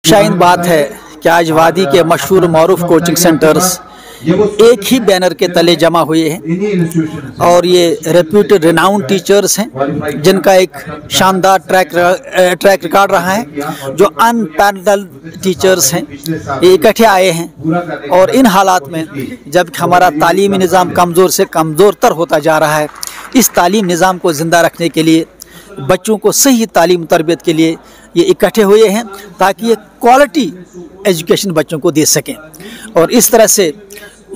Shine बात है कि आज वादी के मशहूर मरूफ कोचिंग सेंटर्स एक ही बैनर के तले जमा हुए हैं और ये रेप्यूटेड रिनाउंड टीचर्स हैं जिनका एक शानदार ट्रैक रिकॉर्ड रहा है, जो अनपैरेलल टीचर्स हैं। ये इकट्ठे आए हैं और इन हालात में जब हमारा तालीमी निज़ाम कमज़ोर से कमज़ोर तर होता जा रहा है, इस तालीम निज़ाम को ज़िंदा रखने के लिए, बच्चों को सही तालीम तरबियत के लिए ये इकट्ठे हुए हैं ताकि ये क्वालिटी एजुकेशन बच्चों को दे सकें। और इस तरह से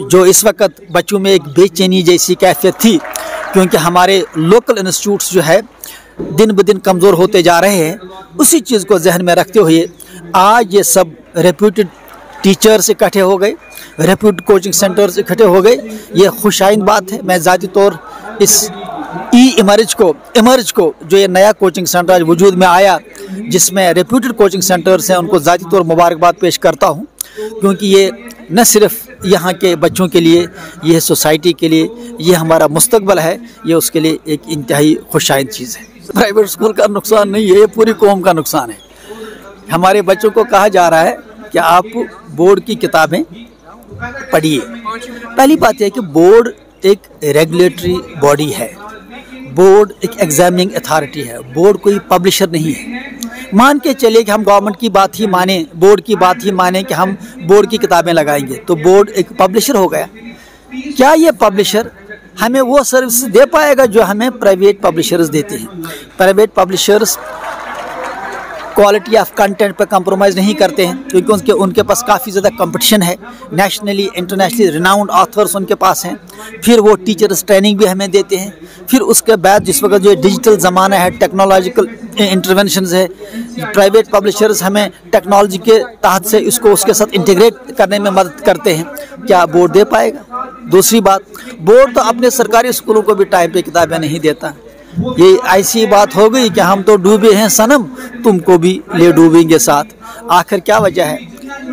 जो इस वक्त बच्चों में एक बेचैनी जैसी कैफियत थी, क्योंकि हमारे लोकल इंस्टीट्यूट्स जो है दिन ब दिन कमज़ोर होते जा रहे हैं, उसी चीज़ को जहन में रखते हुए आज ये सब रेप्यूटेड टीचर्स इकट्ठे हो गए, रेप्यूटेड कोचिंग सेंटर्स इकट्ठे हो गए। ये खुशाइन बात है। मैं ज़ाती तौर इस इमर्ज को जो ये नया कोचिंग सेंटर आज वजूद में आया, जिसमें रेप्यूटेड कोचिंग सेंटर्स हैं, उनको ज़ाती तौर मुबारकबाद पेश करता हूँ, क्योंकि ये न सिर्फ यहाँ के बच्चों के लिए, ये सोसाइटी के लिए, ये हमारा मुस्तकबल है, ये उसके लिए एक इंतहाई खुशाइन चीज़ है। प्राइवेट स्कूल का नुकसान नहीं है, ये पूरी कौम का नुकसान है। हमारे बच्चों को कहा जा रहा है कि आप बोर्ड की किताबें पढ़िए। पहली बात यह है कि बोर्ड एक रेगुलेटरी बॉडी है, बोर्ड एक एग्जामिनिंग अथॉरिटी है, बोर्ड कोई पब्लिशर नहीं है। मान के चलिए कि हम गवर्नमेंट की बात ही माने, बोर्ड की बात ही माने कि हम बोर्ड की किताबें लगाएंगे, तो बोर्ड एक पब्लिशर हो गया। क्या ये पब्लिशर हमें वो सर्विस दे पाएगा जो हमें प्राइवेट पब्लिशर्स देते हैं? Private publishers quality of content पर कंप्रोमाइज़ नहीं करते हैं, क्योंकि उनके पास काफ़ी ज़्यादा कंपटीशन है, नेशनली इंटरनेशनली रिनाउंड ऑथर्स उनके पास हैं। फिर वो टीचर्स ट्रेनिंग भी हमें देते हैं। फिर उसके बाद जिस वक्त जो डिजिटल ज़माना है, टेक्नोलॉजिकल इंटरवेंशंस है, प्राइवेट पब्लिशर्स हमें टेक्नोलॉजी के तहत से इसको उसके साथ इंटीग्रेट करने में मदद करते हैं। क्या बोर्ड दे पाएगा? दूसरी बात, बोर्ड तो अपने सरकारी स्कूलों को भी टाइम पे किताबें नहीं देता। ये ऐसी बात हो गई कि हम तो डूबे हैं सनम, तुमको भी ले डूबेंगे साथ। आखिर क्या वजह है?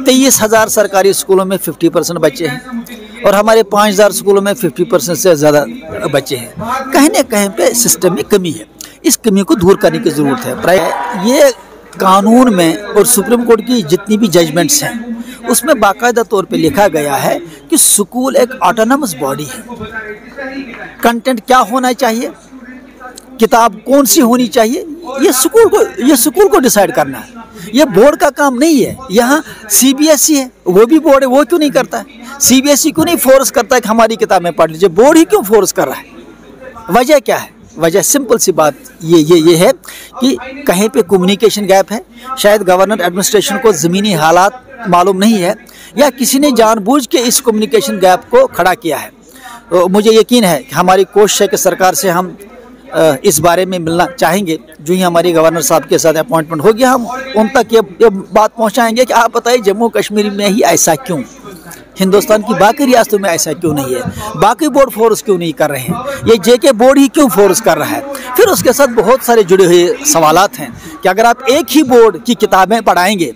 23,000 सरकारी स्कूलों में 50% बच्चे हैं और हमारे 5,000 स्कूलों में 50% से ज़्यादा बच्चे हैं। कहीं न कहीं पे सिस्टम में कमी है, इस कमी को दूर करने की ज़रूरत है। ये कानून में और सुप्रीम कोर्ट की जितनी भी जजमेंट्स हैं, उसमें बाकायदा तौर पे लिखा गया है कि स्कूल एक ऑटोनमस बॉडी है। कंटेंट क्या होना चाहिए, किताब कौन सी होनी चाहिए, ये स्कूल को डिसाइड करना है। ये बोर्ड का काम नहीं है। यहाँ CBSE है, वो भी बोर्ड है, वो क्यों नहीं करता है? CBSE क्यों नहीं फोर्स करता है कि हमारी किताबें पढ़ लीजिए? बोर्ड ही क्यों फोर्स कर रहा है? वजह क्या है? वजह सिंपल सी बात ये है कि कहीं पे कम्युनिकेशन गैप है। शायद गवर्नर एडमिनिस्ट्रेशन को ज़मीनी हालात मालूम नहीं है, या किसी ने जानबूझ के इस कम्युनिकेशन गैप को खड़ा किया है। तो मुझे यकीन है कि हमारी कोशिश है कि सरकार से हम इस बारे में मिलना चाहेंगे। जो ही हमारी गवर्नर साहब के साथ अपॉइंटमेंट होगी, हम उन तक ये बात पहुंचाएंगे कि आप बताइए जम्मू कश्मीर में ही ऐसा क्यों, हिंदुस्तान की बाकी रियासतों में ऐसा क्यों नहीं है? बाकी बोर्ड फोर्स क्यों नहीं कर रहे हैं? ये JK बोर्ड ही क्यों फोर्स कर रहा है? फिर उसके साथ बहुत सारे जुड़े हुए सवालात हैं कि अगर आप एक ही बोर्ड की किताबें पढ़ाएंगे,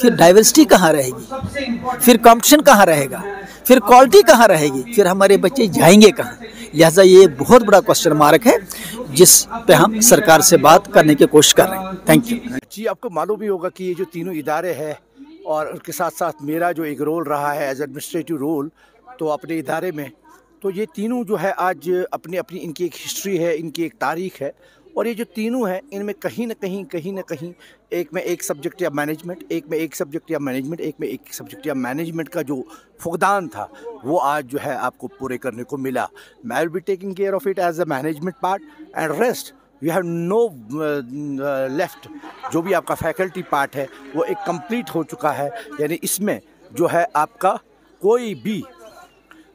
फिर डाइवर्सिटी कहाँ रहेगी, फिर कॉम्पिटिशन कहाँ रहेगा, फिर क्वालिटी कहाँ रहेगी, फिर हमारे बच्चे जाएंगे कहाँ? लिहाजा ये बहुत बड़ा क्वेश्चन मार्क है जिस पे हम सरकार से बात करने की कोशिश कर रहे हैं। थैंक यू जी। आपको मालूम ही होगा कि ये जो तीनों इदारे हैं और उनके साथ साथ मेरा जो एक रोल रहा है एज एडमिनिस्ट्रेटिव रोल, तो अपने इदारे में, तो ये तीनों जो है आज अपनी अपनी इनकी एक हिस्ट्री है, इनकी एक तारीख है। और ये जो तीनों हैं, इनमें कहीं ना कहीं एक में एक सब्जेक्ट या मैनेजमेंट, एक में एक सब्जेक्ट या मैनेजमेंट, एक में एक सब्जेक्ट या मैनेजमेंट का जो फुकदान था, वो आज जो है आपको पूरे करने को मिला। I will be taking care of it as a management part and rest you have no left. जो भी आपका फैकल्टी पार्ट है वो एक कंप्लीट हो चुका है, यानी इसमें जो है आपका कोई भी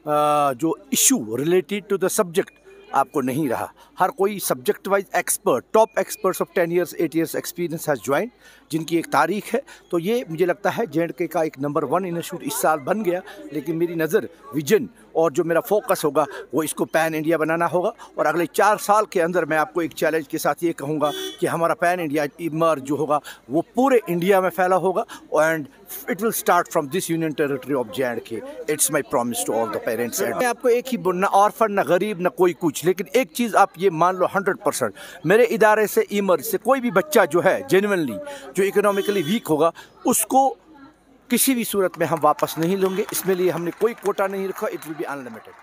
जो issue related to the subject आपको नहीं रहा। हर कोई subject wise expert, top experts of 10 years 8 years experience has join, जिनकी एक तारीख है। तो ये मुझे लगता है JNK का एक नंबर 1 इंस्टीट्यूट इस साल बन गया। लेकिन मेरी नज़र, विजन और जो मेरा फोकस होगा वो इसको पैन इंडिया बनाना होगा। और अगले 4 साल के अंदर मैं आपको एक चैलेंज के साथ ये कहूँगा कि हमारा पैन इंडिया इमर्ज जो होगा वो पूरे इंडिया में फैला होगा। And it will start from this union territory of JNK। It's my promise to all the parents. मैं आपको एक ही बोलना, ऑर्फन ना गरीब ना कोई कुछ, लेकिन एक चीज़ आप ये ये मान लो 100%, मेरे इदारे से इमर्ज से कोई भी बच्चा जो है जेन्युइनली जो इकोनॉमिकली वीक होगा उसको किसी भी सूरत में हम वापस नहीं लेंगे। इसमें लिए हमने कोई कोटा नहीं रखा, इट विल बी अनलिमिटेड।